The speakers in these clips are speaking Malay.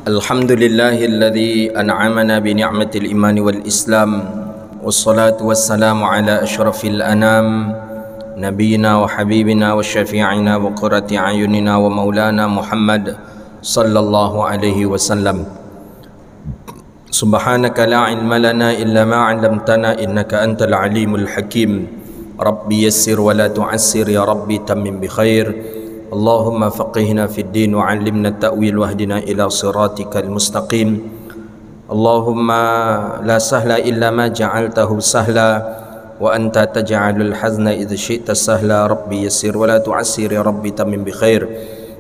Alhamdulillahilladzi an'amana bi ni'matil imani wal islam wassalatu wassalamu ala asyrafil anam nabiyina wa habibina wa syafi'ina wa qurrati ayunina wa maulana Muhammad sallallahu alaihi wasallam. Subhanaka la ilma lana illa ma 'allamtana innaka antal alimul hakim. Rabbi yassir wa la tu'assir ya rabbi tammim bi khair. Allahumma faqihna fid din wa 'allimna at-ta'wil wahdina ila siratikal mustaqim. Allahumma la sahla illa ma ja'altahu sahla wa anta taj'alul hazna idh syi'ta sahla. Rabbi yassir wa la tu'assir ya rabbi tammim bi khair.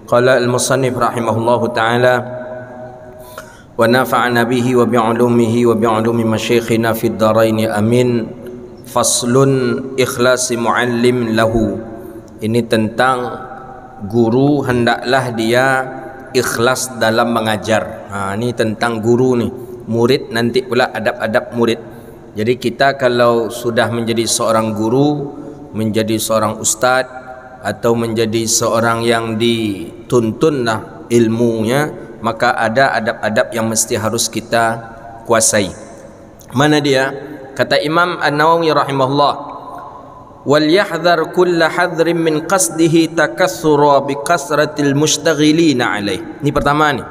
Qala al-musannif rahimahullahu ta'ala wa nafa'ana bihi wa bi'ulumihi wa bi'ulumi masyayikhina fid dharain amin. Faslun ikhlasi muallim lahu. Ini tentang guru hendaklah dia ikhlas dalam mengajar. Ini tentang guru nih, murid nanti pula adab-adab murid. Jadi kita kalau sudah menjadi seorang guru, menjadi seorang ustadz atau menjadi seorang yang dituntunlah ilmunya, maka ada adab-adab yang mesti harus kita kuasai. Mana dia? Kata Imam An-Nawawi rahimahullah, wal yahdhar kulla hadrin min qasdihi takassura bi kasratil mushtaghilina alaih. Ini pertama nih.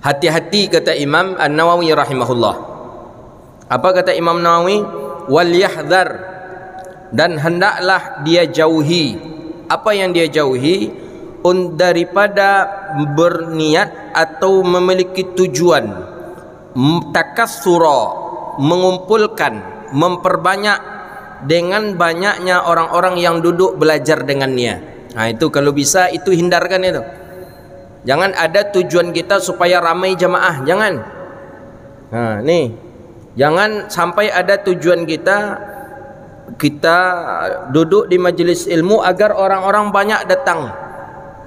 Hati-hati kata Imam An-Nawawi rahimahullah. Apa kata Imam Nawawi? Wal yahdhar, dan hendaklah dia jauhi. Apa yang dia jauhi? Daripada berniat atau memiliki tujuan takassura, mengumpulkan, memperbanyak dengan banyaknya orang-orang yang duduk belajar dengannya. Itu kalau bisa itu hindarkan itu. Jangan ada tujuan kita supaya ramai jamaah, jangan. Nih, jangan sampai ada tujuan kita duduk di majelis ilmu agar orang-orang banyak datang.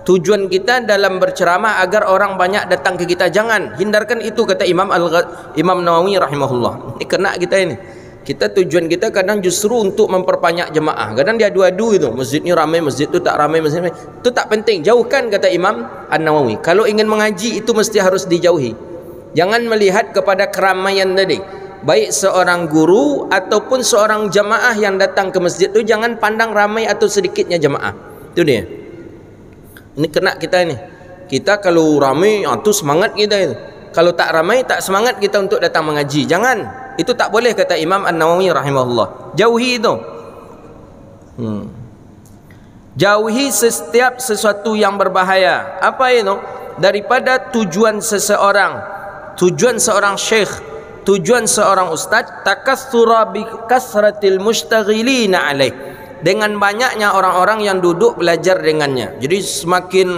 Tujuan kita dalam berceramah agar orang banyak datang ke kita. Jangan, hindarkan itu kata Imam Nawawi rahimahullah. Ini kena kita ini. Kita tujuan kita kadang justru untuk memperbanyak jemaah. Kadang dia adu-adu itu. Masjid ni ramai, masjid tu tak ramai, masjid ni. Itu tak penting. Jauhkan kata Imam An-Nawawi. Kalau ingin mengaji itu mesti harus dijauhi. Jangan melihat kepada keramaian tadi. Baik seorang guru ataupun seorang jemaah yang datang ke masjid tu, jangan pandang ramai atau sedikitnya jemaah. Itu dia. Ini kena kita ini. Kita kalau ramai itu semangat kita itu. Kalau tak ramai tak semangat kita untuk datang mengaji. Jangan. Itu tak boleh kata Imam An-Nawawi rahimahullah. Jauhi itu. Jauhi setiap sesuatu yang berbahaya. Apa itu? Daripada tujuan seseorang, tujuan seorang syekh, tujuan seorang ustaz, takassura bi kasratil mushtaghilina alaih, dengan banyaknya orang-orang yang duduk belajar dengannya. Jadi semakin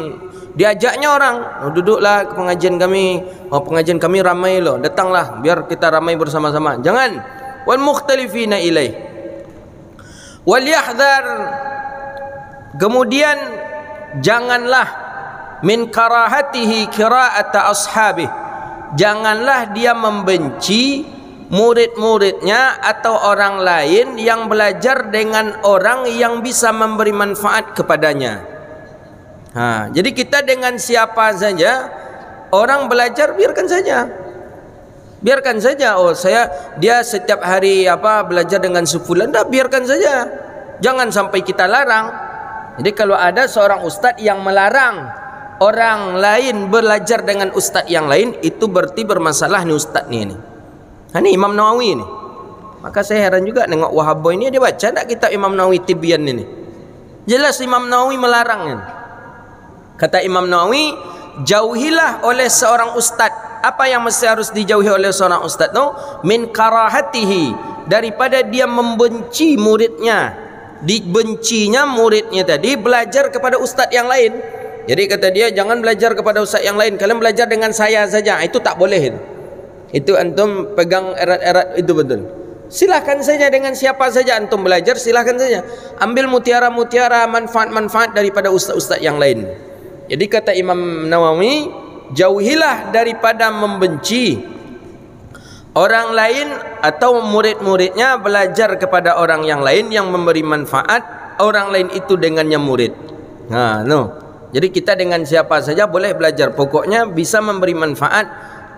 diajaknya orang, duduklah ke pengajian kami. Pengajian kami ramai loh, datanglah biar kita ramai bersama-sama. Jangan. Wal mukhtalifina ilaih. Wal yahdhar, kemudian janganlah min karahatihi qira'ata ashabih. Janganlah dia membenci murid-muridnya atau orang lain yang belajar dengan orang yang bisa memberi manfaat kepadanya. Jadi kita dengan siapa saja orang belajar, biarkan saja. Biarkan saja. Dia setiap hari belajar dengan sefulan, dah biarkan saja. Jangan sampai kita larang. Jadi kalau ada seorang ustadz yang melarang orang lain belajar dengan ustadz yang lain, itu berarti bermasalah nih ustadz ni. Ini Imam Nawawi ni. Maka saya heran juga nengok Wahaboy ini, dia baca tak kitab Imam Nawawi Tibyan ini? Jelas Imam Nawawi melarang ni. Kata Imam Nawawi, jauhilah oleh seorang ustaz. Apa yang mesti harus dijauhi oleh seorang ustaz tu? Min karahatihi, daripada dia membenci muridnya. Dibencinya muridnya tadi belajar kepada ustaz yang lain. Jadi kata dia, jangan belajar kepada ustaz yang lain, kalian belajar dengan saya saja. Itu tak boleh. Itu antum pegang erat-erat itu betul. Silahkan saja dengan siapa saja antum belajar, silahkan saja. Ambil mutiara-mutiara, manfaat-manfaat daripada ustaz-ustaz yang lain. Jadi kata Imam Nawawi, jauhilah daripada membenci orang lain atau murid-muridnya belajar kepada orang yang lain yang memberi manfaat orang lain itu dengannya murid. Jadi kita dengan siapa saja boleh belajar. Pokoknya bisa memberi manfaat,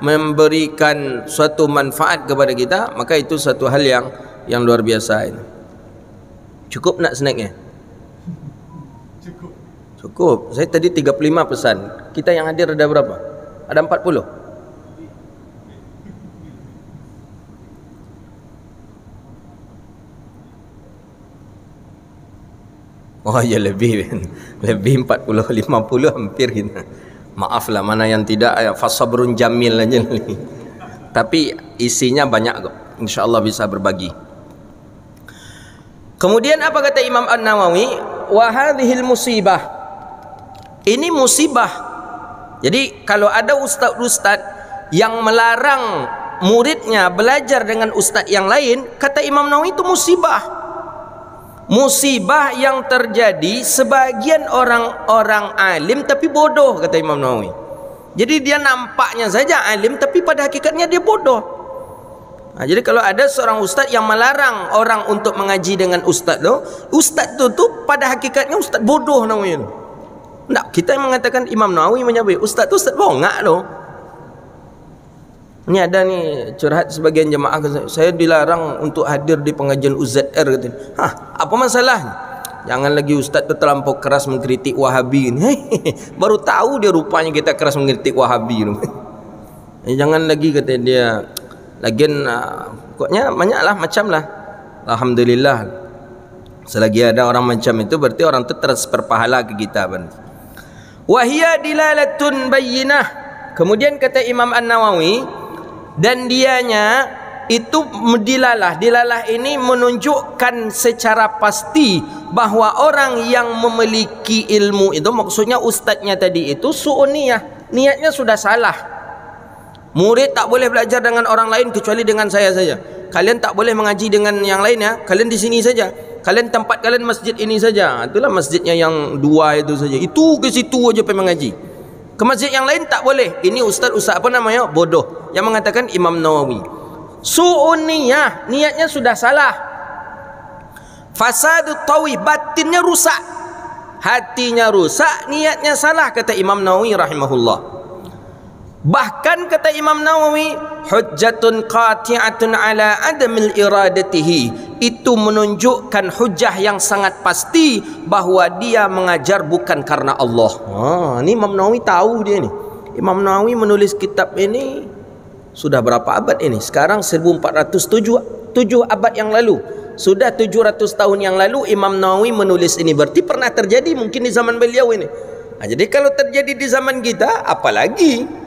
memberikan suatu manfaat kepada kita, maka itu satu hal yang luar biasa ini. Cukup nak snacknya? Cukup. Saya tadi 35 pesan. Kita yang hadir ada berapa? Ada 40. Oh ya, lebih 40 50 hampir kita. Maaflah mana yang tidak, ya fasabrun jamil aja. Tapi isinya banyak kok. Insyaallah bisa berbagi. Kemudian apa kata Imam An-Nawawi? Wa hadhil musibah. Ini musibah. Jadi kalau ada ustaz-ustaz yang melarang muridnya belajar dengan ustaz yang lain, kata Imam Nawawi itu musibah. Musibah yang terjadi sebagian orang-orang alim tapi bodoh, kata Imam Nawawi. Jadi dia nampaknya saja alim tapi pada hakikatnya dia bodoh. Nah, jadi kalau ada seorang ustaz yang melarang orang untuk mengaji dengan ustaz tu pada hakikatnya ustaz bodoh namanya. Nah, kita yang mengatakan Imam Nawawi menyebut ustaz tu ustaz bongak loh. Ini ada nih curhat sebagian jemaah, saya dilarang untuk hadir di pengajian UZR katanya. Hah, apa masalah? Jangan lagi ustaz tu terlampau keras mengkritik Wahabi ini. Baru tahu dia rupanya kita keras mengkritik Wahabi. Jangan lagi kata dia. Lagian pokoknya banyaklah macam lah. Alhamdulillah. Selagi ada orang macam itu berarti orang itu terus berpahala ke kita. Wa hiya dilalatun bayyinah. Kemudian kata Imam An-Nawawi, dan dianya itu dilalah ini menunjukkan secara pasti bahwa orang yang memiliki ilmu itu, maksudnya ustadznya tadi itu su'uniyah, niatnya sudah salah. Murid tak boleh belajar dengan orang lain kecuali dengan saya saja. Kalian tak boleh mengaji dengan yang lain ya. Kalian di sini saja. Kalian tempat kalian masjid ini saja. Itulah masjidnya yang dua itu saja. Itu ke situ aja pergi mengaji. Ke masjid yang lain tak boleh. Ini ustaz apa namanya? Bodoh. Yang mengatakan Imam Nawawi. Su'uniyah, niatnya sudah salah. Fasadu tawi, batinnya rusak. Hatinya rusak, niatnya salah, kata Imam Nawawi rahimahullah. Bahkan kata Imam Nawawi, hujjatun qati'atun ala adamil iradatihi. Itu menunjukkan hujjah yang sangat pasti bahwa dia mengajar bukan karena Allah. Ini Imam Nawawi tahu dia ni. Imam Nawawi menulis kitab ini sudah berapa abad ini? Sekarang 1407 abad yang lalu. Sudah 700 tahun yang lalu Imam Nawawi menulis ini. Berarti pernah terjadi mungkin di zaman beliau ini. Jadi kalau terjadi di zaman kita, apalagi?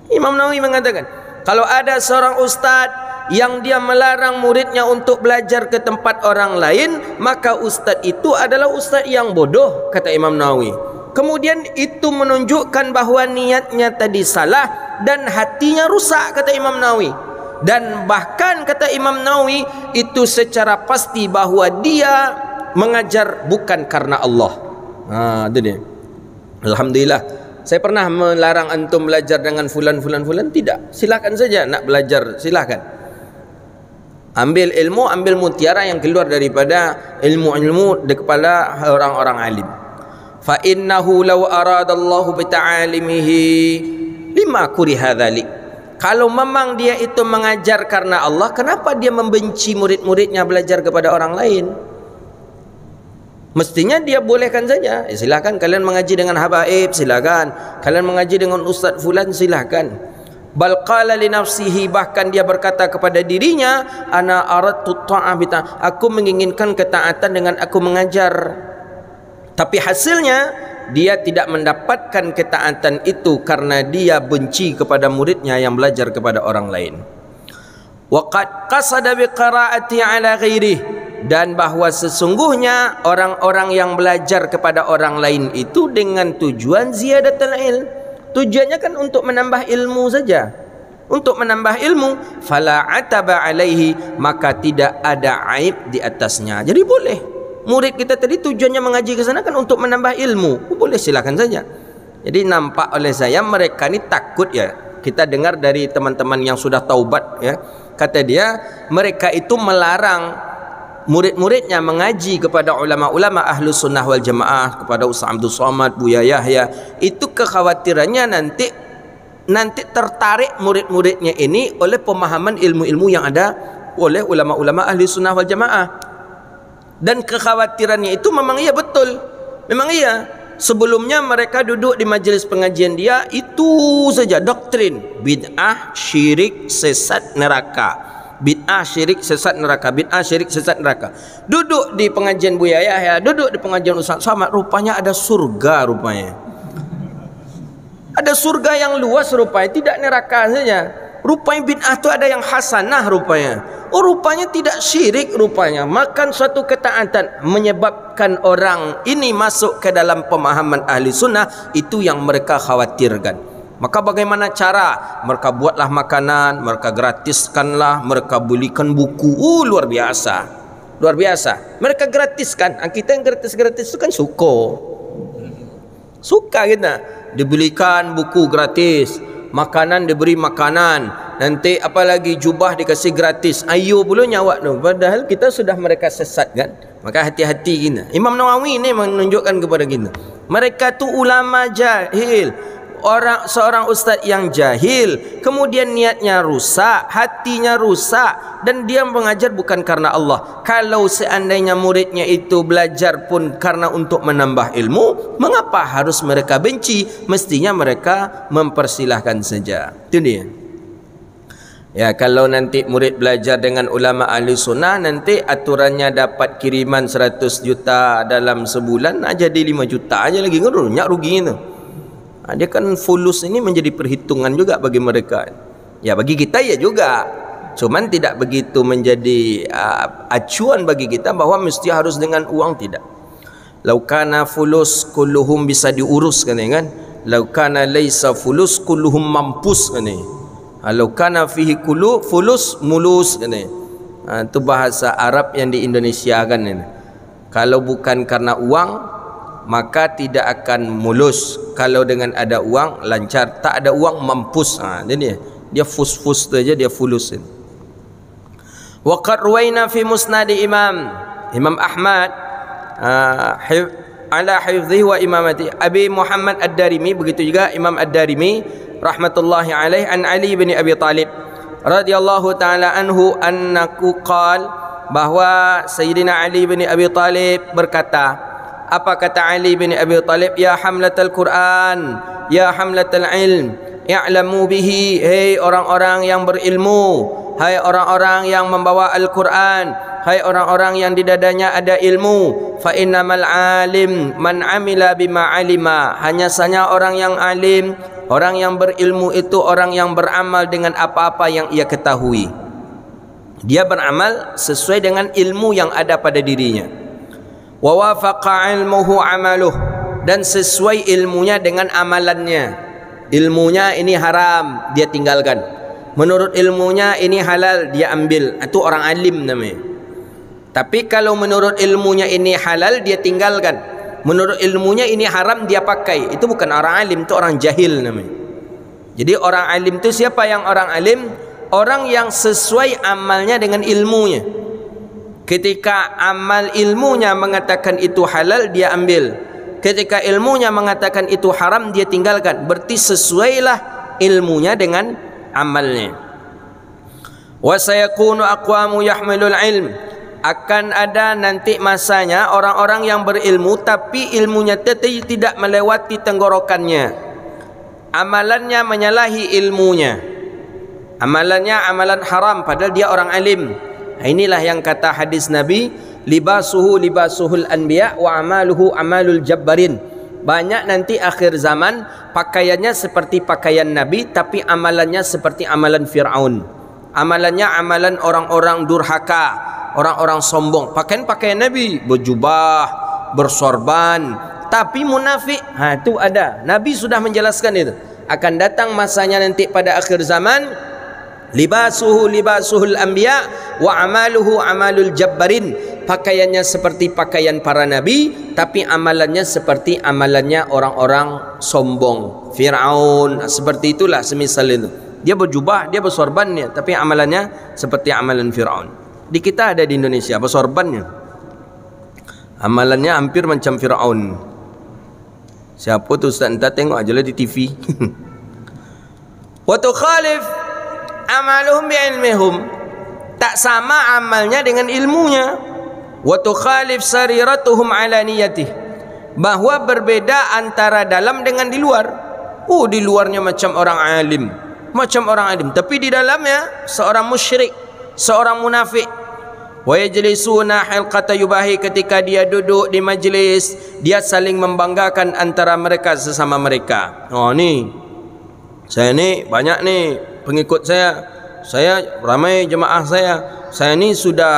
Imam Nawawi mengatakan, kalau ada seorang ustaz yang dia melarang muridnya untuk belajar ke tempat orang lain, maka ustaz itu adalah ustaz yang bodoh, kata Imam Nawawi. Kemudian itu menunjukkan bahawa niatnya tadi salah dan hatinya rusak, kata Imam Nawawi. Dan bahkan kata Imam Nawawi, itu secara pasti bahawa dia mengajar bukan karena Allah. Itu dia. Alhamdulillah. Saya pernah melarang antum belajar dengan fulan. Tidak. Silakan saja nak belajar, silakan. Ambil ilmu, ambil mutiara yang keluar daripada ilmu di kepala orang-orang alim. Fa innahu law aradallahu bi ta'alimihi lima kuriha dzalik. Kalau memang dia itu mengajar karena Allah, kenapa dia membenci murid-muridnya belajar kepada orang lain? Mestinya dia bolehkan saja. Silakan kalian mengaji dengan habaib, silakan. Kalian mengaji dengan ustaz fulan, silakan. Bal qala li nafsihi, bahkan dia berkata kepada dirinya, ana aradtu ta'ah, aku menginginkan ketaatan dengan aku mengajar. Tapi hasilnya dia tidak mendapatkan ketaatan itu karena dia benci kepada muridnya yang belajar kepada orang lain. Wa qad qasada bi qiraati ala ghairihi, dan bahwa sesungguhnya orang-orang yang belajar kepada orang lain itu dengan tujuan ziyadatul ilm. Tujuannya kan untuk menambah ilmu saja. Untuk menambah ilmu, fala ataba alaihi, maka tidak ada aib di atasnya. Jadi boleh. Murid kita tadi tujuannya mengaji ke sana kan untuk menambah ilmu. Boleh, silakan saja. Jadi nampak oleh saya mereka ni takut ya. Kita dengar dari teman-teman yang sudah taubat ya. Kata dia, mereka itu melarang murid-muridnya mengaji kepada ulama-ulama ahlu sunnah wal jamaah, kepada Ustaz Abdul Somad, Buya Yahya, itu kekhawatirannya nanti tertarik murid-muridnya ini oleh pemahaman ilmu-ilmu yang ada oleh ulama-ulama ahli sunnah wal jamaah. Dan kekhawatirannya itu memang iya betul, memang iya. Sebelumnya mereka duduk di majelis pengajian dia, itu saja doktrin bid'ah, syirik, sesat, neraka. Bid'ah, syirik, sesat, neraka. Bid'ah, syirik, sesat, neraka. Duduk di pengajian Buya Yahya, duduk di pengajian Ustaz Somad, rupanya ada surga rupanya. Ada surga yang luas rupanya, tidak neraka saja. Rupanya bid'ah itu ada yang hasanah rupanya. Oh, rupanya tidak syirik rupanya. Makan suatu ketaatan menyebabkan orang ini masuk ke dalam pemahaman ahli sunnah, itu yang mereka khawatirkan. Maka bagaimana cara? Mereka buatlah makanan, mereka gratiskanlah, mereka belikan buku. Luar biasa. Luar biasa. Mereka gratiskan. Kita yang gratis-gratis itu kan suka kita. Dibelikan buku gratis, makanan diberi makanan, nanti apalagi jubah dikasih gratis. Ayo pula nyawa tu. Padahal kita sudah mereka sesatkan. Maka hati-hati kita. Imam Nawawi ni menunjukkan kepada kita, mereka tu ulama jahil. Seorang ustaz yang jahil, kemudian niatnya rusak, hatinya rusak, dan dia mengajar bukan karena Allah. Kalau seandainya muridnya itu belajar pun karena untuk menambah ilmu, mengapa harus mereka benci? Mestinya mereka mempersilahkan saja. Itu dia. Ya, kalau nanti murid belajar dengan ulama ahli sunnah, nanti aturannya dapat kiriman 100 juta dalam sebulan, jadi 5 juta aja lagi, nyak rugi itu. Dia kan fulus ini menjadi perhitungan juga bagi mereka. Ya, bagi kita ya juga. Cuman tidak begitu menjadi acuan bagi kita bahwa mesti harus dengan uang, tidak. Laukana fulus kulluhum bisa diurus kan. Laukana laisa fulus kulluhum mampus kan. Laukana fihi kullu fulus mulus kan. Itu bahasa Arab yang di Indonesia kan. Kalau bukan karena uang, maka tidak akan mulus. Kalau dengan ada uang lancar, tak ada uang mampus. Dia fus-fus tu aja, dia fulus. Wa qad ruwaina fi musnad Imam Ahmad ala hifdhihi wa imamati Abi Muhammad Ad-Darimi, begitu juga Imam Ad-Darimi rahmatullahi alaih, an Ali bin Abi Talib radhiyallahu taala anhu annahu qala, bahwa Sayyidina Ali bin Abi Talib berkata. Apa kata Ali bin Abi Talib? Ya hamlatal Quran, ya hamlatal ilm, i'lamu bihi. Hei orang-orang yang berilmu, hai orang-orang yang membawa Al-Quran, hai orang-orang yang di dadanya ada ilmu. Fa innamal alim man amila bima alima. Hanya saja orang yang alim, orang yang berilmu itu orang yang beramal dengan apa-apa yang ia ketahui. Dia beramal sesuai dengan ilmu yang ada pada dirinya. Wa wafaqa ilmuhu amaluh, dan sesuai ilmunya dengan amalannya. Ilmunya ini haram, dia tinggalkan. Menurut ilmunya ini halal, dia ambil. Itu orang alim namanya. Tapi kalau menurut ilmunya ini halal, dia tinggalkan. Menurut ilmunya ini haram, dia pakai. Itu bukan orang alim, itu orang jahil namanya. Jadi orang alim itu siapa yang orang alim? Orang yang sesuai amalnya dengan ilmunya. Ketika amal ilmunya mengatakan itu halal, dia ambil. Ketika ilmunya mengatakan itu haram, dia tinggalkan. Berarti sesuailah ilmunya dengan amalnya. Wa sayakunu aqwamu yahmilul ilm. Akan ada nanti masanya orang-orang yang berilmu tapi ilmunya tidak melewati tenggorokannya. Amalannya menyalahi ilmunya. Amalannya amalan haram padahal dia orang alim. Inilah yang kata hadis Nabi, libasuhu libasuhul anbiya wa amaluhu amalul jabbarin. Banyak nanti akhir zaman pakaiannya seperti pakaian Nabi, tapi amalannya seperti amalan Fir'aun. Amalannya amalan orang-orang durhaka, orang-orang sombong. Pakaian Nabi, berjubah, bersorban, tapi munafik. Itu ada. Nabi sudah menjelaskan itu. Akan datang masanya nanti pada akhir zaman, libasuhu libasuhul anbiya wa amaluhu amalul jabbarin. Pakaiannya seperti pakaian para nabi, tapi amalannya seperti amalannya orang-orang sombong, Fir'aun. Seperti itulah semisal itu. Dia berjubah, dia bersorbannya, tapi amalannya seperti amalan Fir'aun. Di kita ada di Indonesia, apa sorbannya? Amalannya hampir macam Fir'aun. Siapa tu ustaz? Entah tengok aja lah di TV. Wa tukhalif amaluhum bi'ilmihum. Tak sama amalnya dengan ilmunya. Wa tukhalif sariratuhum ala niyatih. Bahawa berbeda antara dalam dengan di luar. Oh, di luarnya macam orang alim, macam orang alim, tapi di dalamnya seorang musyrik, seorang munafik. Wa yajlisuna hilqata yubahi, ketika dia duduk di majlis, dia saling membanggakan antara mereka sesama mereka. Oh ni, saya ni banyak ni pengikut saya ramai jemaah saya ni sudah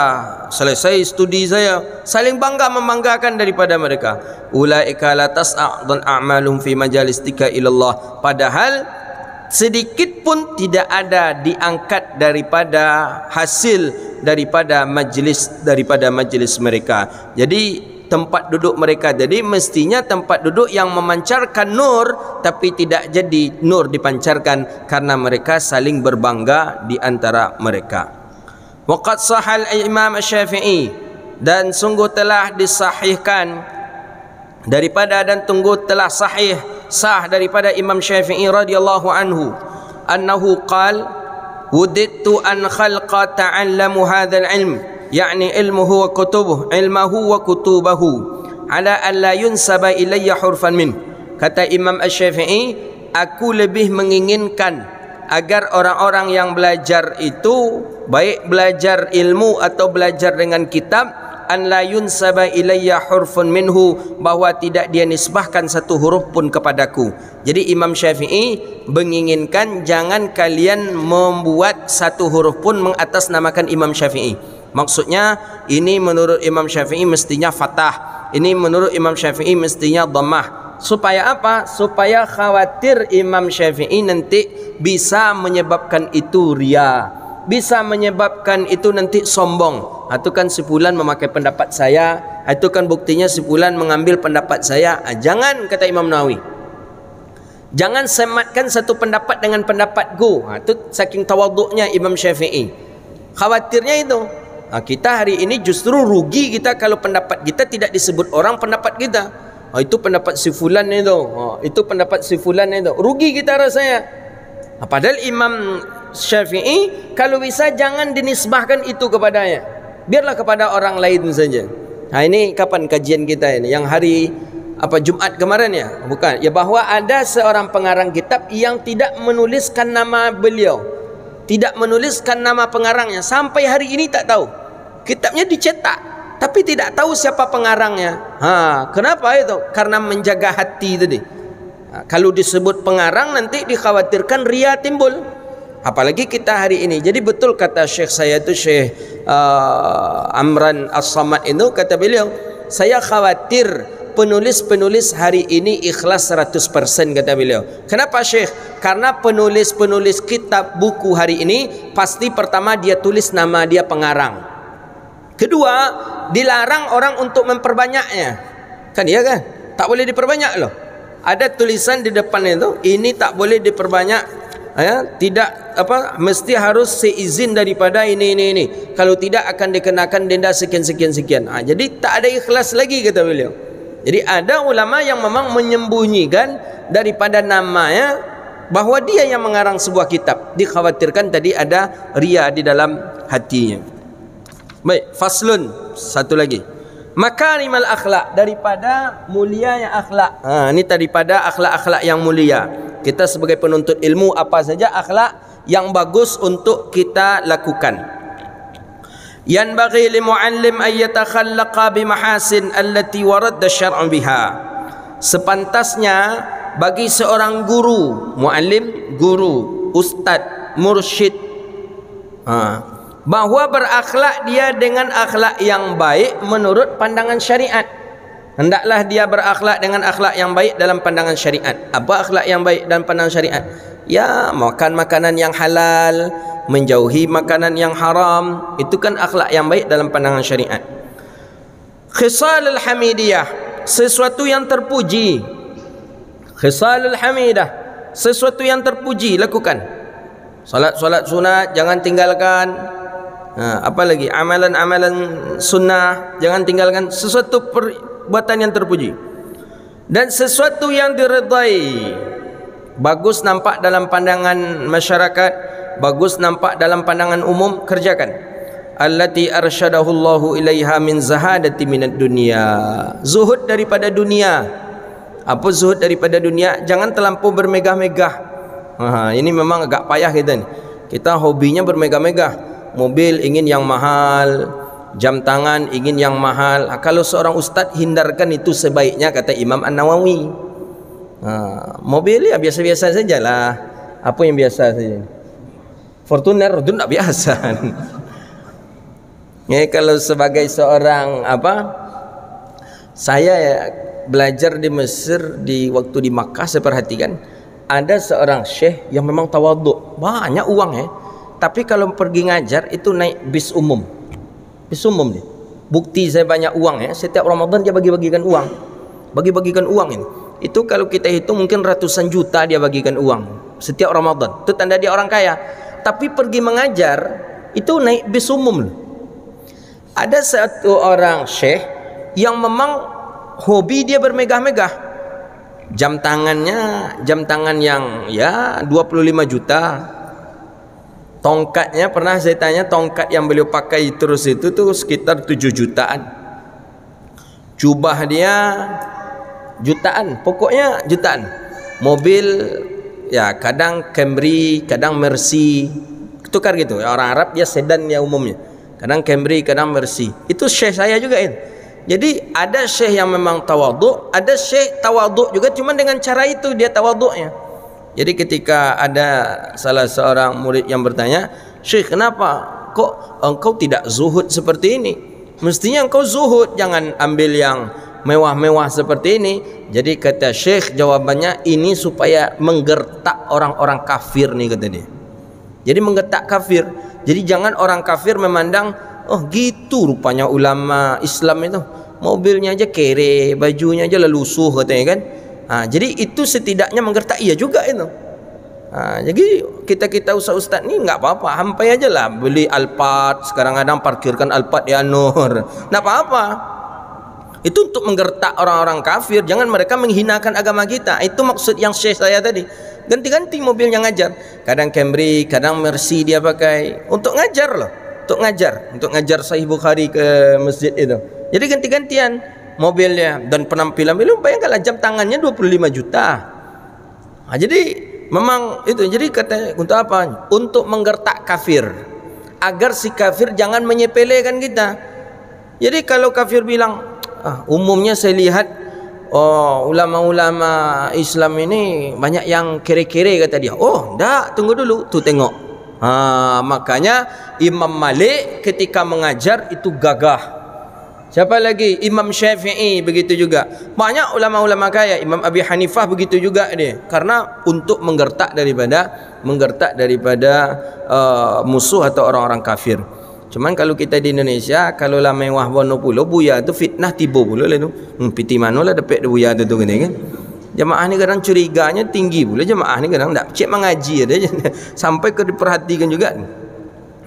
selesai studi saya, saling bangga membanggakan daripada mereka. Ulaika la tas'adun a'malum fi majalistika ilallah, padahal sedikit pun tidak ada diangkat daripada hasil daripada majlis mereka. Jadi tempat duduk mereka jadi mestinya tempat duduk yang memancarkan nur, tapi tidak jadi nur dipancarkan karena mereka saling berbangga di antara mereka. Waqad sahal Imam Syafi'i, dan sungguh telah disahihkan daripada dan tunggu telah sah daripada Imam Syafi'i radhiyallahu anhu, annahu qala wudidtu an khalqa ta'allamu hadzal ilm, yakni ilmuhu wa kutubahu ala an la yunsaba ilayya hurfan min. Kata Imam Syafi'i, aku lebih menginginkan agar orang-orang yang belajar itu, baik belajar ilmu atau belajar dengan kitab, an la yunsaba ilayya hurfun minhu, bahwa tidak dia nisbahkan satu huruf pun kepadaku. Jadi Imam Syafi'i menginginkan jangan kalian membuat satu huruf pun mengatasnamakan Imam Syafi'i. Maksudnya ini menurut Imam Syafi'i mestinya fathah, ini menurut Imam Syafi'i mestinya dhammah. Supaya apa? Supaya khawatir Imam Syafi'i nanti bisa menyebabkan itu riya, bisa menyebabkan itu nanti sombong. Itu kan sebulan memakai pendapat saya, itu kan buktinya sebulan mengambil pendapat saya. Jangan, kata Imam Nawawi, jangan sematkan satu pendapat dengan pendapatku. Itu saking tawaduknya Imam Syafi'i. Khawatirnya itu. Kita hari ini justru rugi kita kalau pendapat kita tidak disebut orang pendapat kita. Itu pendapat si fulan itu, itu pendapat si fulan itu, rugi kita rasanya. Padahal Imam Syafi'i kalau bisa jangan dinisbahkan itu kepadanya, biarlah kepada orang lain saja. Ini kapan kajian kita ini? Yang hari Jumat kemarin ya? Bukan. Ya, bahwa ada seorang pengarang kitab yang tidak menuliskan nama beliau, tidak menuliskan nama pengarangnya, sampai hari ini tak tahu. Kitabnya dicetak tapi tidak tahu siapa pengarangnya. Kenapa itu? Karena menjaga hati tadi. Kalau disebut pengarang nanti dikhawatirkan riya timbul. Apalagi kita hari ini. Jadi betul kata Syekh saya itu, Syekh Amran As-Samad itu, kata beliau, saya khawatir penulis-penulis hari ini ikhlas 100%, kata beliau. Kenapa Syekh? Karena penulis-penulis kitab buku hari ini pasti pertama dia tulis nama dia pengarang. Kedua, dilarang orang untuk memperbanyaknya. Kan iya kan? Tak boleh diperbanyak loh. Ada tulisan di depan itu, ini tak boleh diperbanyak. Tidak mesti harus seizin daripada ini. Kalau tidak akan dikenakan denda sekian. Jadi tak ada ikhlas lagi, kata beliau. Jadi ada ulama yang memang menyembunyikan daripada namanya bahwa dia yang mengarang sebuah kitab. Dikhawatirkan tadi ada riya di dalam hatinya. Baik, faslun, satu lagi. Makarimal akhlak, daripada mulianya akhlak. Ini daripada akhlak-akhlak yang mulia. Kita sebagai penuntut ilmu, apa saja akhlak yang bagus untuk kita lakukan. Yanbaghi li muallim ay yatakhallaqa bi mahasin allati waradda syar'u biha. Sepantasnya bagi seorang guru, muallim, guru, ustaz, mursyid, bahwa berakhlak dia dengan akhlak yang baik menurut pandangan syariat. Hendaklah dia berakhlak dengan akhlak yang baik dalam pandangan syariat. Apa akhlak yang baik dalam pandangan syariat? Ya, makan makanan yang halal, menjauhi makanan yang haram. Itu kan akhlak yang baik dalam pandangan syariat. Khisalul hamidiyah, sesuatu yang terpuji. Khisalul hamidah, sesuatu yang terpuji lakukan. Salat sunat jangan tinggalkan. Apa lagi? Amalan-amalan sunnah, jangan tinggalkan sesuatu perbuatan yang terpuji dan sesuatu yang diredai. Bagus nampak dalam pandangan masyarakat, bagus nampak dalam pandangan umum, kerjakan. Allati arsyadahu Allahu ilaiha min zahadati minad dunya. Zuhud daripada dunia. Apa zuhud daripada dunia? Jangan terlampau bermegah-megah. Ini memang agak payah kita ni. Kita hobinya bermegah-megah. Mobil ingin yang mahal, jam tangan ingin yang mahal. Kalau seorang ustaz, hindarkan itu sebaiknya, kata Imam An-Nawawi. Mobil ya biasa-biasa sajalah. Apa yang biasa saja? Fortuner itu tak biasa. Ya, kalau sebagai seorang saya belajar di Mesir, di waktu di Makkah, saya perhatikan ada seorang syekh yang memang tawaduk, banyak uang ya. Tapi kalau pergi ngajar itu naik bis umum. Bis umum nih. Bukti saya banyak uang ya. Setiap Ramadan dia bagi-bagikan uang. Bagi-bagikan uang ini. Itu kalau kita hitung mungkin ratusan juta dia bagikan uang setiap Ramadan. Itu tanda dia orang kaya. Tapi pergi mengajar itu naik bis umum loh. Ada satu orang syekh yang memang hobi dia bermegah-megah. Jam tangan yang ya 25 juta. Tongkatnya, pernah saya tanya, tongkat yang beliau pakai terus itu tuh sekitar 7 jutaan. Jubah dia jutaan, pokoknya jutaan. Mobil ya kadang Camry, kadang Mercy, tukar gitu. Orang Arab dia sedan ya umumnya. Kadang Camry, kadang Mercy. Itu syekh saya juga itu. Jadi ada syekh yang memang tawaduk, ada syekh tawaduk juga, cuma dengan cara itu dia tawaduknya. Jadi ketika ada salah seorang murid yang bertanya, "Syekh, kenapa kok engkau tidak zuhud seperti ini? Mestinya engkau zuhud, jangan ambil yang mewah-mewah seperti ini." Jadi kata syekh, jawabannya, ini supaya menggertak orang-orang kafir nih, kata dia. Jadi menggertak kafir. Jadi jangan orang kafir memandang, oh gitu rupanya ulama Islam itu, mobilnya aja kere, bajunya aja lelusuh, katanya kan. Jadi itu setidaknya menggertak iya juga itu. Jadi kita ustaz-ustaz ni enggak apa-apa, hampai aja lah beli Alphard, sekarang kadang parkirkan Alphard di Anur, enggak apa-apa. Itu untuk menggertak orang-orang kafir, jangan mereka menghinakan agama kita. Itu maksud yang syekh saya tadi. Ganti-ganti mobilnya ngajar, kadang Camry, kadang Mercy dia pakai untuk ngajar loh, untuk ngajar Sahih Bukhari ke masjid itu. Jadi ganti-gantian mobilnya dan penampilan beliau, bayangkanlah jam tangannya 25 juta. Jadi memang itu, jadi katanya untuk apa? Untuk menggertak kafir, agar si kafir jangan menyepelekan kita. Jadi kalau kafir bilang, umumnya saya lihat ulama-ulama Islam ini banyak yang kere-kere, kata dia. Oh, enggak, tunggu dulu, tuh tengok. Makanya Imam Malik ketika mengajar itu gagah. Siapa lagi? Imam Syafi'i begitu juga. Banyak ulama-ulama kaya. Imam Abi Hanifah begitu juga dia. Karena untuk menggertak daripada musuh atau orang-orang kafir. Cuman kalau kita di Indonesia, kalau lah mewah bono pulo, buya tu fitnah tiba pula lah tu. Piti mana lah dapat buya tu kan. Jemaah ni kadang curiganya tinggi pula. Jemaah ni kadang tak cek mengaji ada sampai ke diperhatikan juga.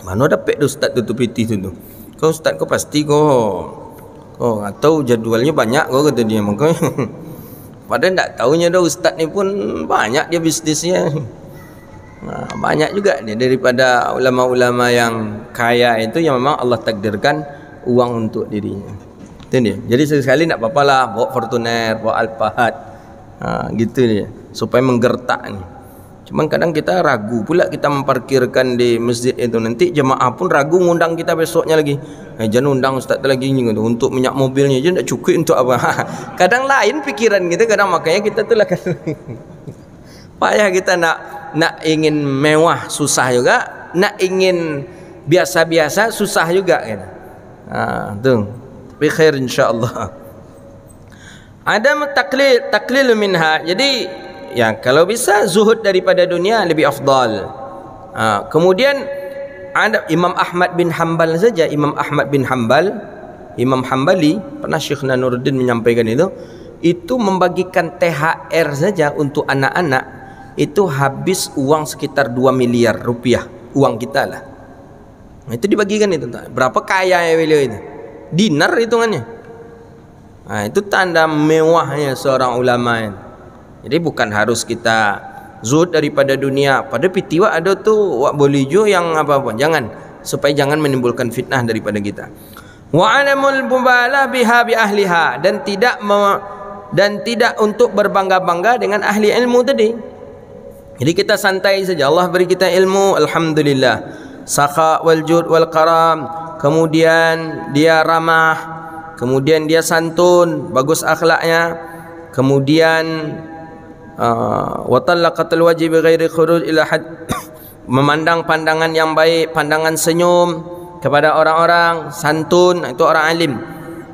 Mana dapat tu ustaz tu piti tu. Kau ustaz kau pasti kau atau jadualnya banyak kau, kata dia. Makanya padahal tak tahunya dah ustaz ni pun banyak dia bisnisnya. Banyak juga dia daripada ulama-ulama yang kaya itu, yang memang Allah takdirkan uang untuk dirinya. Itu dia. Jadi sekali nak apa-apalah bawa Fortuner, bawa Alphard, gitu dia, supaya menggertak ni. Cuman kadang kita ragu pula kita memparkirkan di masjid itu, nanti jemaah pun ragu ngundang kita besoknya lagi. Jangan undang ustaz lagi ni untuk minyak mobilnya je tak cukup untuk apa. Kadang lain pikiran kita, kadang makanya kita tu lah payah kita nak ingin mewah susah juga, nak ingin biasa-biasa susah juga kan. Tu bi khair insyaallah. Ada taklil minha. Jadi ya kalau bisa zuhud daripada dunia lebih afdal. Kemudian ada Imam Ahmad bin Hanbal saja. Imam Ahmad bin Hanbal, Imam Hanbali, pernah Syekh Nuruddin menyampaikan itu membagikan THR saja untuk anak-anak itu habis uang sekitar 2 miliar rupiah, uang kita lah. Itu dibagikan itu. Berapa kaya ya beliau itu? Dinar hitungannya. Nah, itu tanda mewahnya seorang ulama ini. Jadi bukan harus kita zuhud daripada dunia. Pada pitiwa ada tuh wak boleh jo yang apa-apa. Jangan, supaya jangan menimbulkan fitnah daripada kita. Wa alamul mubalah biha bi ahliha, dan tidak untuk berbangga-bangga dengan ahli ilmu tadi. Jadi kita santai saja. Allah beri kita ilmu, alhamdulillah. Sakha wal jud wal karam. Kemudian dia ramah, kemudian dia santun, bagus akhlaknya. Kemudian wa talaqatul wajhi bighairi khuruj ila had, memandang pandangan yang baik, pandangan senyum kepada orang-orang, santun, itu orang alim.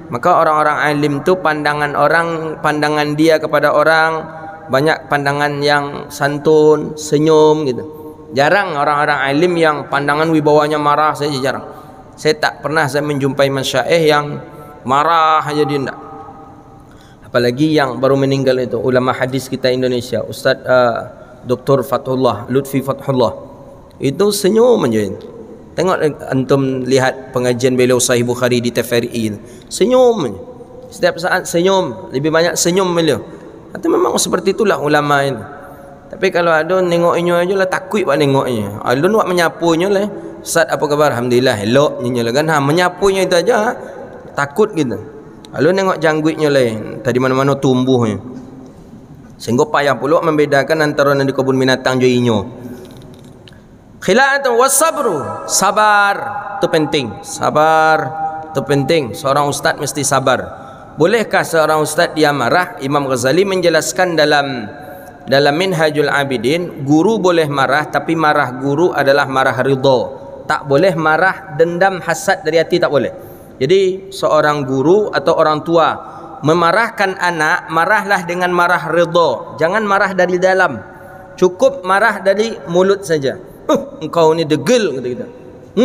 Maka orang-orang alim tu pandangan dia kepada orang banyak pandangan yang santun, senyum gitu. Jarang orang-orang alim yang pandangan wibawanya marah saja, jarang. Saya tak pernah menjumpai masyaikh yang marah aja dia enggak. Apalagi yang baru meninggal itu ulama hadis kita Indonesia, Ustaz Dr. Lutfi Fathullah. Itu senyum aja. Tengok antum lihat pengajian beliau Sahih Bukhari di TVRI, senyum aja. Setiap saat senyum, lebih banyak senyum beliau. Atau memang seperti itulah ulama ini. Tapi kalau ada nengoknya aja lah, takut pak nengoknya. Alun wak menyapunya lah. Ustaz apa kabar? Alhamdulillah, elok nyonya lah kan. Menyapunya itu aja takut gitu. Alun nengok jangguitnya lah. Tadi mana-mana tumbuhnya. Sehingga payah pula membedakan antara di kebun binatang joinyo. Khila'atun wasabru, sabar itu penting. Sabar itu penting. Seorang ustaz mesti sabar. Bolehkah seorang ustaz dia marah? Imam Ghazali menjelaskan dalam Minhajul Abidin, guru boleh marah, tapi marah guru adalah marah ridha. Tak boleh marah dendam hasad dari hati, tak boleh. Jadi seorang guru atau orang tua memarahkan anak, marahlah dengan marah ridha. Jangan marah dari dalam. Cukup marah dari mulut saja. Engkau ni degil kata kita.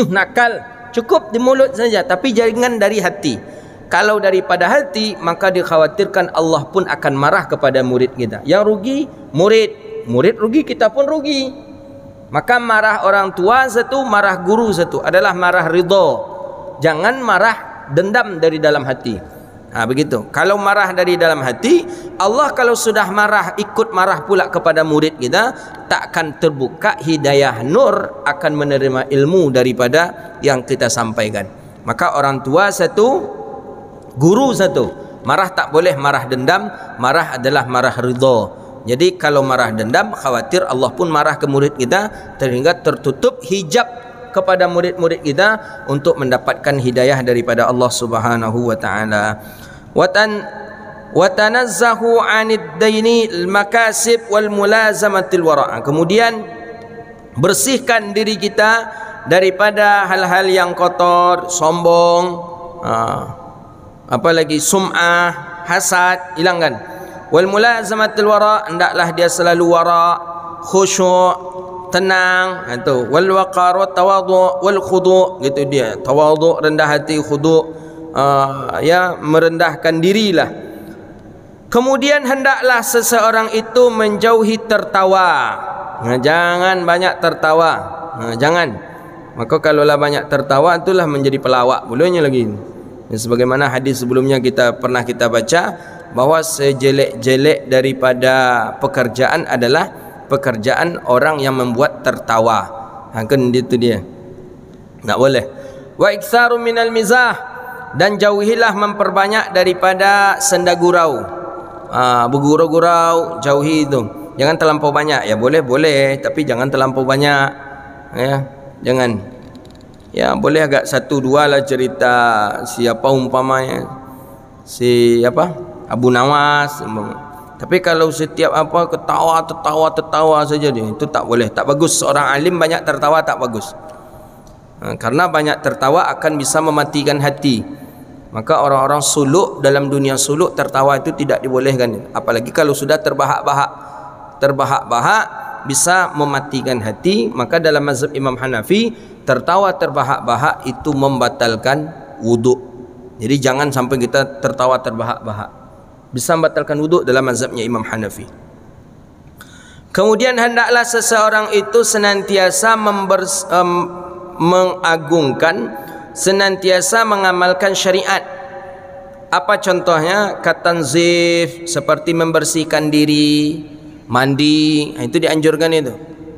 Nakal. Cukup di mulut saja, tapi jangan dari hati. Kalau daripada hati, maka dikhawatirkan Allah pun akan marah kepada murid kita. Yang rugi murid rugi, kita pun rugi. Maka marah orang tua satu, marah guru satu adalah marah ridha. Jangan marah dendam dari dalam hati. Begitu. Kalau marah dari dalam hati, Allah kalau sudah marah, ikut marah pula kepada murid kita, takkan terbuka hidayah nur akan menerima ilmu daripada yang kita sampaikan. Maka orang tua satu, guru satu. Marah tak boleh marah dendam, marah adalah marah ridha. Jadi kalau marah dendam, khawatir Allah pun marah ke murid kita, sehingga tertutup hijab kepada murid-murid kita untuk mendapatkan hidayah daripada Allah Subhanahu wa taala. Wa tanazzahu 'anid daini al-makasib wal mulazamatil wara'. Kemudian bersihkan diri kita daripada hal-hal yang kotor, sombong, apalagi sum'ah, hasad, hilangkan. Wal mulazamatil wara', hendaklah dia selalu wara', khusyuk, tenang, itu. Wal waqar wa tawadhu wal khudu', gitu dia. Tawadhu, rendah hati, khudu', ya merendahkan dirilah. Kemudian hendaklah seseorang itu menjauhi tertawa. Jangan banyak tertawa. Jangan. Maka kalaulah banyak tertawa, itulah menjadi pelawak pulanya lagi. Dan sebagaimana hadis sebelumnya pernah kita baca, bahwa sejelek-jelek daripada pekerjaan adalah pekerjaan orang yang membuat tertawa. Kan itu dia. Tak boleh. Wa iktsaru minal mizah, dan jauhilah memperbanyak daripada senda gurau. Bergurau-gurau, jauhi itu. Jangan terlampau banyak. Ya boleh, tapi jangan terlampau banyak. Ya, jangan. Ya boleh agak satu dua lah cerita siapa umpamanya, siapa Abu Nawas. Tapi kalau setiap apa ketawa saja dia, itu tak boleh, tak bagus. Seorang alim banyak tertawa tak bagus. Karena banyak tertawa akan bisa mematikan hati. Maka orang-orang suluk, dalam dunia suluk, tertawa itu tidak dibolehkan. Apalagi kalau sudah terbahak-bahak bisa mematikan hati. Maka dalam mazhab Imam Hanafi, tertawa terbahak-bahak itu membatalkan wuduk. Jadi jangan sampai kita tertawa terbahak-bahak, bisa membatalkan wuduk dalam mazhabnya Imam Hanafi. Kemudian hendaklah seseorang itu senantiasa mengagungkan, senantiasa mengamalkan syariat. Apa contohnya? Katanzif, seperti membersihkan diri, mandi, itu dianjurkan itu.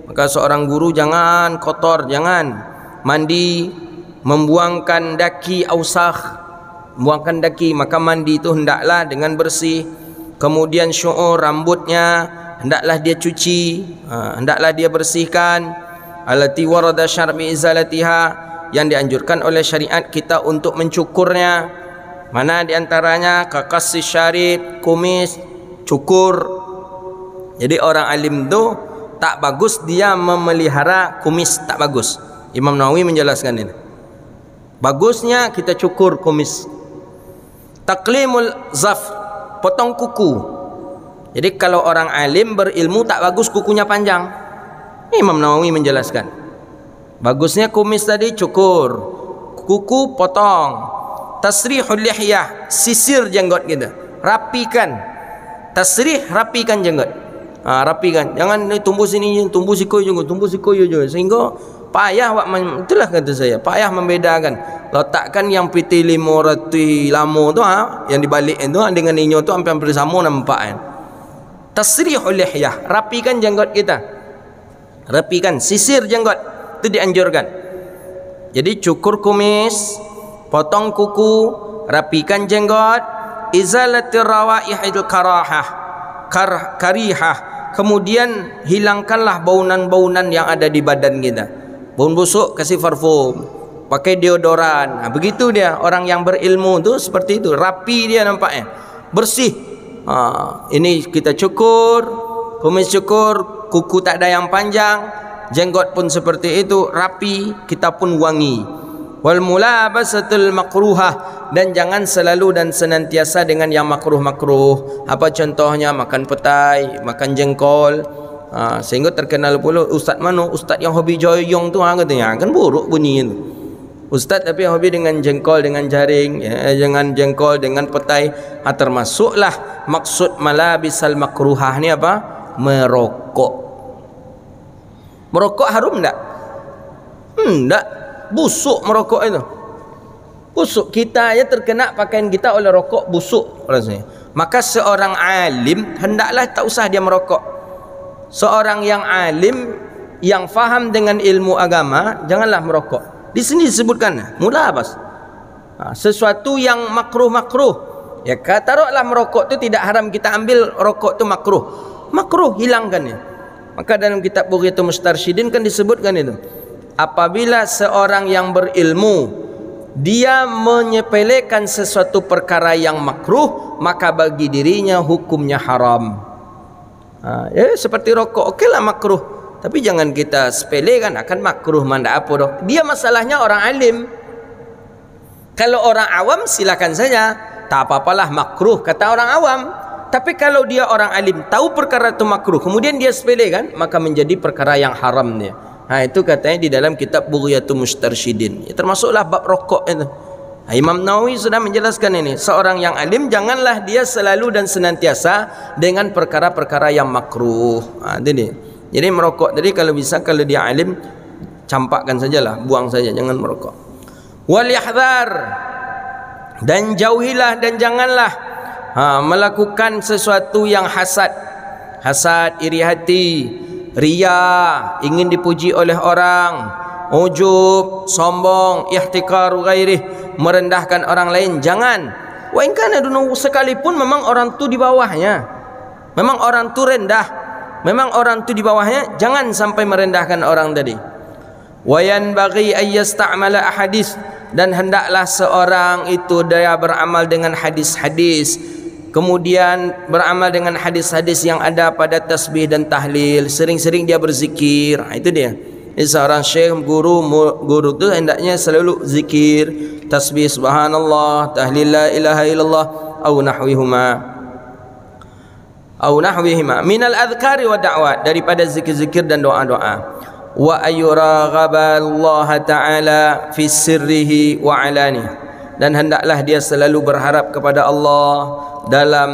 Maka seorang guru jangan kotor, jangan mandi, membuangkan daki ausakh, buangkan daki, maka mandi itu hendaklah dengan bersih. Kemudian syu'ur, rambutnya hendaklah dia cuci, hendaklah dia bersihkan. Allati warada syar'i izalatiha, yang dianjurkan oleh syariat kita untuk mencukurnya. Mana diantaranya? Kakassi syarib, kumis, cukur. Jadi orang alim tu tak bagus dia memelihara kumis, tak bagus. Imam Nawawi menjelaskan ini. Bagusnya kita cukur kumis. Taqlimul zafr, potong kuku. Jadi kalau orang alim berilmu tak bagus kukunya panjang. Imam Nawawi menjelaskan. Bagusnya kumis tadi cukur, kuku potong. Tasrihul lihyah, sisir jenggot kita, rapikan. Tasrih, rapikan jenggot. Rapikan. Jangan tumbuh sini, tumbuh siku juga, tumbuh siku juga, sehingga payah. Itulah kata saya, payah membedakan. Letakkan yang piti limo roti lamo tu, yang dibalik itu dengan inyo tu hampir sama nampak kan. Tasrihul lihyah, rapikan jenggot kita, rapikan, sisir jenggot, itu dianjurkan. Jadi cukur kumis, potong kuku, rapikan jenggot, izalatir rawaihil karihah, kemudian hilangkanlah baunan-baunan yang ada di badan kita. Bau busuk kasih parfum, pakai deodoran. Begitu dia orang yang berilmu tu, seperti itu, rapi dia nampaknya, bersih. Ini kita cukur, kumis cukur, kuku tak ada yang panjang, jenggot pun seperti itu, rapi, kita pun wangi. Wal mulabasatul makruhah, dan jangan selalu dan senantiasa dengan yang makruh-makruh. Apa contohnya? Makan petai, makan jengkol. Sehingga terkenal pula ustaz mana? Ustaz yang hobi joyong tu, katanya kan buruk bunyi itu. Ustaz tapi hobi dengan jengkol, dengan jaring, jangan jengkol dengan petai. Termasuklah maksud malabisal makruhah ni apa? Merokok. Merokok harum tak? Tak. Busuk merokok itu. Busuk. Kita ya terkena pakaian kita oleh rokok, busuk rasanya. Maka seorang alim hendaklah tak usah dia merokok. Seorang yang alim yang faham dengan ilmu agama janganlah merokok. Di sini disebutkan mulabas, sesuatu yang makruh-makruh. Ya, taruhlah merokok itu tidak haram, kita ambil rokok itu makruh. Makruh, hilangkannya. Maka dalam kitab Bughiyatul Mustarsyidin kan disebutkan itu. Apabila seorang yang berilmu dia menyepelekan sesuatu perkara yang makruh, maka bagi dirinya hukumnya haram. Seperti rokok, okeylah makruh, tapi jangan kita sepelekan akan makruh, mana apa dok. Dia masalahnya orang alim. Kalau orang awam silakan saja, tak apa-apalah makruh kata orang awam. Tapi kalau dia orang alim tahu perkara itu makruh, kemudian dia sepelekan, maka menjadi perkara yang haram dia. Itu katanya di dalam kitab Bughiyatul Mustarsyidin. Termasuklah bab rokok itu. Imam Nawawi sudah menjelaskan ini. Seorang yang alim janganlah dia selalu dan senantiasa dengan perkara-perkara yang makruh. Jadi merokok tadi kalau bisa, kalau dia alim campakkan sajalah, buang saja, jangan merokok. Wal yahdhar, dan jauhilah dan janganlah melakukan sesuatu yang hasad. Hasad, iri hati, riya, ingin dipuji oleh orang, ujub, sombong, ihtikaru ghairih, merendahkan orang lain, jangan. Wa in kana dunu, sekalipun memang orang tu di bawahnya, memang orang tu rendah, memang orang tu di bawahnya, jangan sampai merendahkan orang tadi. Wa yanbaghi ay yasta'mala ahadits, dan hendaklah seorang itu dia beramal dengan hadis-hadis, kemudian beramal dengan hadis-hadis yang ada pada tasbih dan tahlil, sering-sering dia berzikir. Itu dia. Jadi seorang syekh, guru tu hendaknya selalu zikir, tasbih subhanallah, tahlil la ilaha illallah, au nahwihima minal adhkari wa da'wat, daripada zikir-zikir dan doa-doa. Wa ayyuraghaballah ta'ala fi sirrihi wa alani, dan hendaklah dia selalu berharap kepada Allah dalam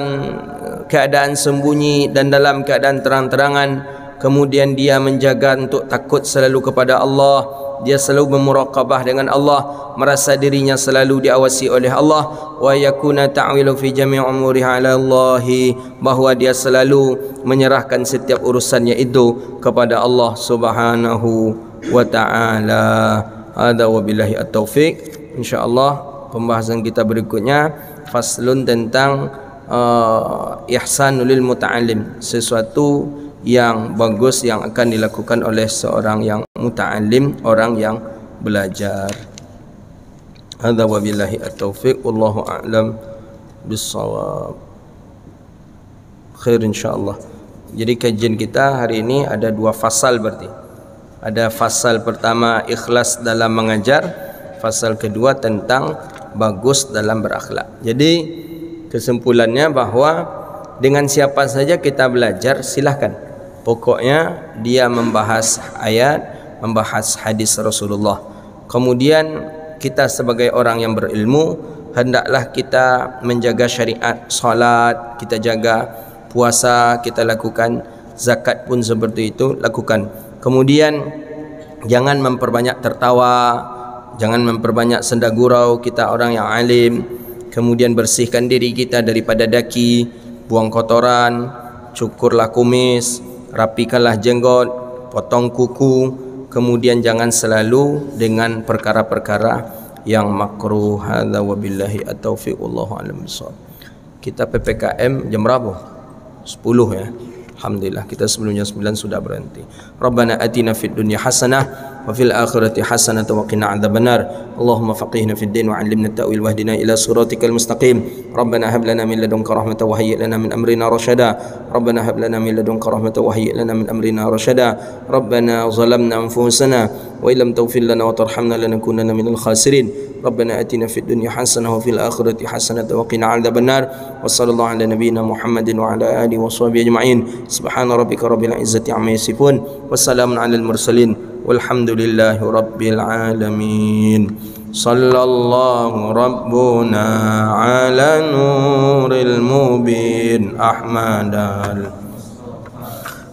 keadaan sembunyi dan dalam keadaan terang-terangan. kemudian dia menjaga untuk takut selalu kepada Allah, dia selalu bermuraqabah dengan Allah, merasa dirinya selalu diawasi oleh Allah, wa yakuna ta'wilu fi jami' umurihi 'ala Allah, bahwa dia selalu menyerahkan setiap urusannya itu kepada Allah Subhanahu wa ta'ala. Hadza wa billahi at-taufiq. Insyaallah pembahasan kita berikutnya faslun tentang ihsanul lil muta'allim, sesuatu yang bagus yang akan dilakukan oleh seorang yang muta'allim, orang yang belajar. Hadza wa billahi at-taufiq, wallahu a'lam bis-shawab. Khair insyaallah. Jadi kajian kita hari ini ada 2 fasal berarti. Ada fasal pertama ikhlas dalam mengajar, fasal kedua tentang bagus dalam berakhlak. Jadi kesimpulannya bahwa dengan siapa saja kita belajar silahkan. Pokoknya dia membahas ayat, membahas hadis Rasulullah. Kemudian kita sebagai orang yang berilmu hendaklah kita menjaga syariat, salat kita jaga, puasa kita lakukan, zakat pun seperti itu lakukan. Kemudian jangan memperbanyak tertawa, jangan memperbanyak senda gurau, kita orang yang alim. Kemudian bersihkan diri kita daripada daki, buang kotoran, cukurlah kumis, rapikanlah jenggot, potong kuku. Kemudian jangan selalu dengan perkara-perkara yang makruh. Hadza wa billahi at-taufiq, wallahu a'lam bissawab. Kita PPKM jam berapa? 10 ya. Alhamdulillah kita sebelumnya 9 sudah berhenti. Rabbana atina fid dunya hasanah wa fil akhirati hasanah wa qina adzabannar. Allahumma faqihna fid din wa 'allimna at-ta'wil wahdina ila siratikal mustaqim. Rabbana hab lana min ladunka rahmatan wa hayyi' lana min amrina rashada. Rabbana hab lana min ladunka rahmatan wa hayyi' lana min amrina rashada. Rabbana zalamna anfusana wa illam taghfir lana wa tarhamna lanakunanna minal khasirin. ربنا آتنا في الدنيا حسنة وفي الآخرة حسنة وقنا عذاب النار وصلى الله على نبينا محمد وعلى آله وصحبه أجمعين سبحان ربك رب العزة عما يصفون والسلام على المرسلين والحمد لله رب العالمين صلى الله ربنا على نور المبين أحمد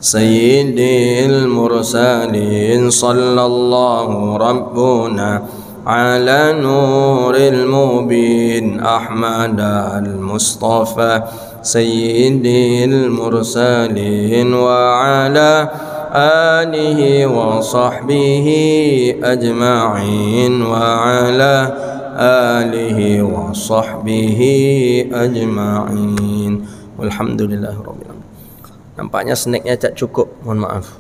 سيد المرسلين صلى الله ربنا على نور المبين أحمد المصطفى سيد المرسلين وعلى آله وصحبه أجمعين وعلى آله وصحبه أجمعين والحمد لله رب العالمين. Nampaknya snacknya tak cukup, mohon maaf.